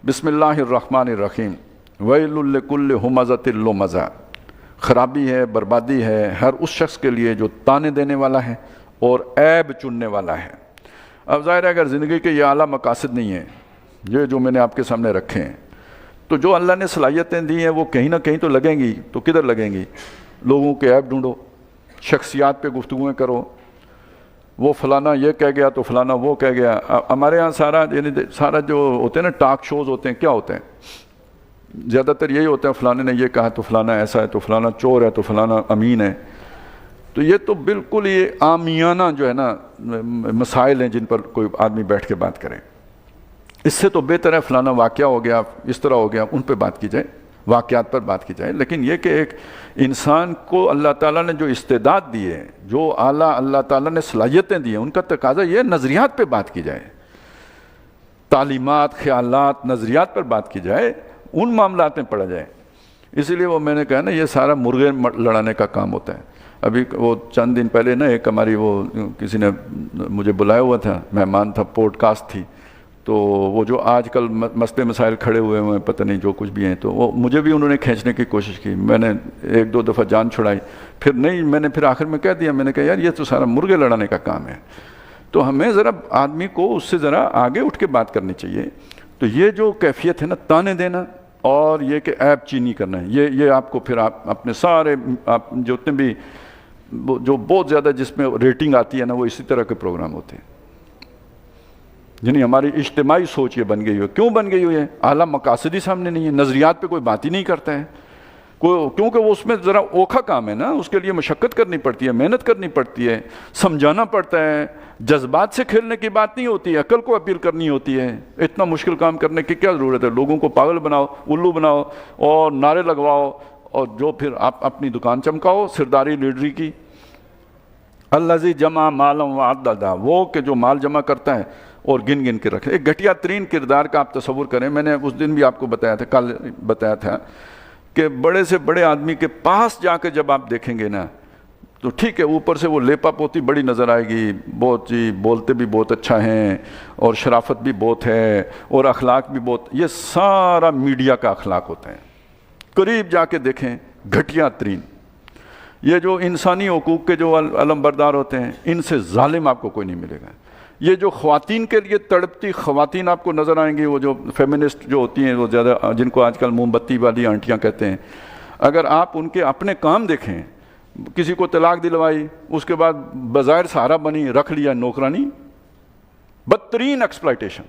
بسم اللہ الرحمن الرحیم ویل لکل ہمزۃ لمزہ، خرابی ہے، بربادی ہے ہر اس شخص کے لیے جو تانے دینے والا ہے اور عیب چننے والا ہے۔ اب ظاہر ہے اگر زندگی کے یہ اعلیٰ مقاصد نہیں ہیں، یہ جو میں نے آپ کے سامنے رکھے ہیں، تو جو اللہ نے صلاحیتیں دی ہیں وہ کہیں نہ کہیں تو لگیں گی، تو کدھر لگیں گی؟ لوگوں کے عیب ڈھونڈو، شخصیات پہ گفتگویں کرو، وہ فلانا یہ کہہ گیا تو فلانا وہ کہہ گیا۔ ہمارے ہاں سارا جو ہوتے ہیں نا ٹاک شوز ہوتے ہیں، کیا ہوتے ہیں؟ زیادہ تر یہی ہوتا ہے فلانے نے یہ کہا تو فلانا ایسا ہے، تو فلانا چور ہے تو فلانا امین ہے۔ تو یہ تو بالکل یہ عامیانہ جو ہے نا مسائل ہیں جن پر کوئی آدمی بیٹھ کے بات کرے۔ اس سے تو بہتر ہے فلانا واقعہ ہو گیا، اس طرح ہو گیا، ان پہ بات کی جائے، واقعات پر بات کی جائے۔ لیکن یہ کہ ایک انسان کو اللہ تعالیٰ نے جو استعداد دی ہے، جو اعلیٰ اللہ تعالیٰ نے صلاحیتیں دی ہیں، ان کا تقاضا یہ نظریات پہ بات کی جائے، تعلیمات، خیالات، نظریات پر بات کی جائے، ان معاملات میں پڑھا جائے۔ اسی لیے وہ میں نے کہا نا یہ سارا مرغے لڑانے کا کام ہوتا ہے۔ ابھی وہ چند دن پہلے نا ایک ہماری وہ کسی نے مجھے بلایا ہوا تھا، مہمان تھا، پوڈ کاسٹ تھی، تو وہ جو آج کل مسئلے مسائل کھڑے ہوئے ہیں پتہ نہیں جو کچھ بھی ہیں، تو وہ مجھے بھی انہوں نے کھینچنے کی کوشش کی، میں نے ایک دو دفعہ جان چھڑائی، پھر نہیں، میں نے پھر آخر میں کہہ دیا، میں نے کہا یار یہ تو سارا مرغے لڑانے کا کام ہے، تو ہمیں ذرا آدمی کو اس سے ذرا آگے اٹھ کے بات کرنی چاہیے۔ تو یہ جو کیفیت ہے نا تانے دینا اور یہ کہ عیب چینی کرنا ہے، یہ آپ کو پھر آپ اپنے سارے آپ جتنے بھی جو بہت زیادہ جس میں ریٹنگ آتی ہے نا وہ اسی طرح کے پروگرام ہوتے ہیں۔ یعنی ہماری اجتماعی سوچ یہ بن گئی ہوئی، کیوں بن گئی ہوئی ہے؟ اعلیٰ مقاصد ہی سامنے نہیں ہے، نظریات پہ کوئی بات ہی نہیں کرتا ہے کیونکہ وہ اس میں ذرا اوکھا کام ہے نا، اس کے لیے مشقت کرنی پڑتی ہے، محنت کرنی پڑتی ہے، سمجھانا پڑتا ہے، جذبات سے کھیلنے کی بات نہیں ہوتی ہے، عقل کو اپیل کرنی ہوتی ہے۔ اتنا مشکل کام کرنے کی کیا ضرورت ہے؟ لوگوں کو پاگل بناؤ، الو بناؤ اور نعرے لگواؤ، اور جو پھر آپ اپنی دکان چمکاؤ سرداری لیڈری کی۔ الذی جمع مالا وعددا، وہ کہ جو مال جمع کرتا ہے اور گن گن کے رکھے۔ ایک گھٹیا ترین کردار کا آپ تصور کریں، میں نے اس دن بھی آپ کو بتایا تھا، کل بتایا تھا کہ بڑے سے بڑے آدمی کے پاس جا کے جب آپ دیکھیں گے نا تو ٹھیک ہے اوپر سے وہ لیپا پوتی بڑی نظر آئے گی، بہت جی بولتے بھی بہت اچھا ہیں اور شرافت بھی بہت ہے اور اخلاق بھی بہت، یہ سارا میڈیا کا اخلاق ہوتا ہے۔ قریب جا کے دیکھیں گھٹیا ترین، یہ جو انسانی حقوق کے جو علم بردار ہوتے ہیں ان سے ظالم آپ کو کوئی نہیں ملے گا۔ یہ جو خواتین کے لیے تڑپتی خواتین آپ کو نظر آئیں گی، وہ جو فیمنسٹ جو ہوتی ہیں، وہ زیادہ جن کو آج کل موم بتی والی آنٹیاں کہتے ہیں، اگر آپ ان کے اپنے کام دیکھیں، کسی کو طلاق دلوائی، اس کے بعد بظاہر سہارا بنی، رکھ لیا نوکرانی، بدترین ایکسپلائٹیشن۔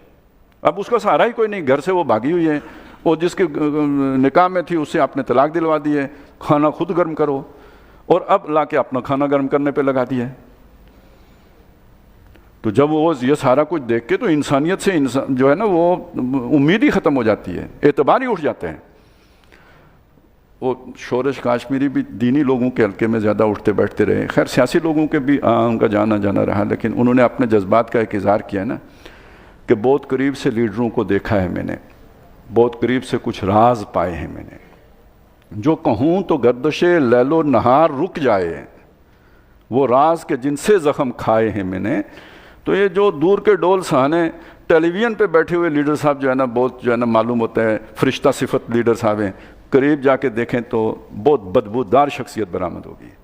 اب اس کا سہارا ہی کوئی نہیں، گھر سے وہ بھاگی ہوئی ہے، اور جس کے نکاح میں تھی اس سے آپ نے طلاق دلوا دی ہے، کھانا خود گرم کرو، اور اب لا کے اپنا کھانا گرم کرنے پہ لگا دیا ہے۔ تو جب وہ یہ سارا کچھ دیکھ کے تو انسانیت سے جو ہے نا وہ امید ہی ختم ہو جاتی ہے، اعتبار ہی اٹھ جاتے ہیں۔ وہ شورش کاشمیری بھی دینی لوگوں کے حلقے میں زیادہ اٹھتے بیٹھتے رہے، خیر سیاسی لوگوں کے بھی ان کا جانا جانا رہا، لیکن انہوں نے اپنے جذبات کا ایک اظہار کیا نا کہ بہت قریب سے لیڈروں کو دیکھا ہے میں نے، بہت قریب سے کچھ راز پائے ہیں میں نے، جو کہوں تو گردش لیل و نہار رک جائے، وہ راز کے جن سے زخم کھائے ہیں میں نے۔ تو یہ جو دور کے ڈول سہانے ٹیلی ویژن پہ بیٹھے ہوئے لیڈر صاحب جو ہے نا بہت جو ہے نا معلوم ہوتا ہے فرشتہ صفت لیڈر صاحب ہیں، قریب جا کے دیکھیں تو بہت بدبودار شخصیت برآمد ہوگی۔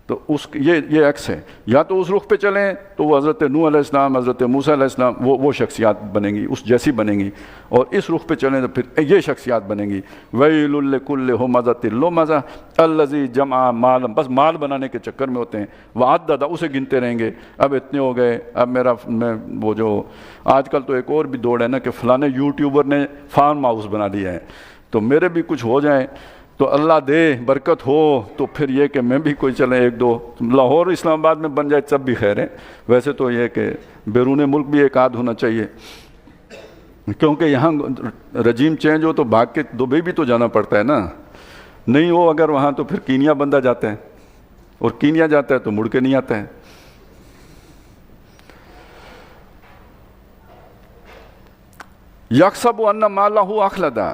تو یہ عکس ہے، یا تو اس رخ پہ چلیں تو وہ حضرت نوح علیہ السلام، حضرت موسیٰ علیہ السلام وہ شخصیات بنیں گی، اس جیسی بنیں گی، اور اس رخ پہ چلیں تو پھر یہ شخصیات بنیں گی۔ ویل لکل ہمزۃ لمزہ الذی جمع مالا، بس مال بنانے کے چکر میں ہوتے ہیں، وعدد، اسے گنتے رہیں گے، اب اتنے ہو گئے، اب میں وہ جو آج کل تو ایک اور بھی دوڑ ہے نا کہ فلانے یوٹیوبر نے فارم ہاؤس بنا لیا ہے تو میرے بھی کچھ ہو جائیں تو اللہ دے برکت ہو، تو پھر یہ کہ میں بھی کوئی چلیں ایک دو لاہور اسلام آباد میں بن جائے تب بھی خیر ہے، ویسے تو یہ کہ بیرون ملک بھی ایک آدھ ہونا چاہیے، کیونکہ یہاں رجیم چینج ہو تو بھاگ کے دبئی بھی تو جانا پڑتا ہے نا، نہیں ہو اگر وہاں تو پھر کینیا بندہ جاتا ہے، اور کینیا جاتا ہے تو مڑ کے نہیں آتا ہے۔ یحسب ان مالہ اخلدا،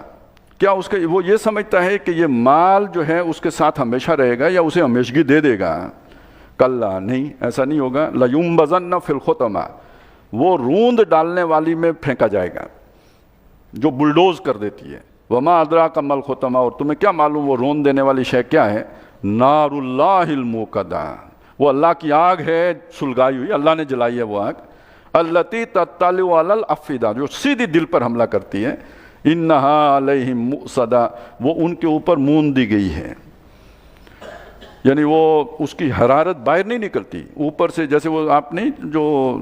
کیا اس کے وہ یہ سمجھتا ہے کہ یہ مال جو ہے اس کے ساتھ ہمیشہ رہے گا یا اسے ہمیشگی دے دے گا؟ کلا، نہیں، ایسا نہیں ہوگا۔ لیمبذن فی الحطمہ، وہ روند ڈالنے والی میں پھینکا جائے گا۔ جو بلڈوز کر دیتی ہے. وما ادراک مل ختمہ، اور تمہیں کیا معلوم وہ رون دینے والی شے کیا ہے؟ نار اللہ الموقدہ، وہ اللہ کی آگ ہے سلگائی ہوئی، اللہ نے جلائی ہے وہ آگ. التی تطلع علی الافئدہ، جو سیدھی دل پر حملہ کرتی ہے. انہا علیہم مؤصدہ، وہ ان کے اوپر مون دی گئی ہے، یعنی وہ اس کی حرارت باہر نہیں نکلتی اوپر سے. جیسے وہ آپ نہیں جو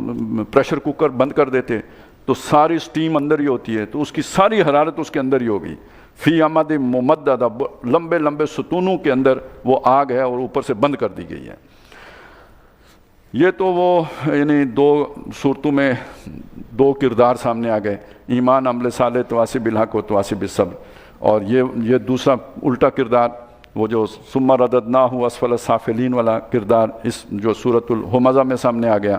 پریشر کوکر بند کر دیتے تو ساری سٹیم اندر ہی ہوتی ہے، تو اس کی ساری حرارت اس کے اندر ہی ہوگی. فی امد ممددہ، لمبے لمبے ستونوں کے اندر وہ آگ ہے اور اوپر سے بند کر دی گئی ہے. یہ تو وہ یعنی دو صورتوں میں دو کردار سامنے آ گئے، ایمان عمل صالح تواصی بالحق و تواصی بالصبر. اور یہ دوسرا الٹا کردار، وہ جو ثم رددناہ اسفل السافلین والا کردار اس جو سورۃ الہمزہ میں سامنے آ گیا.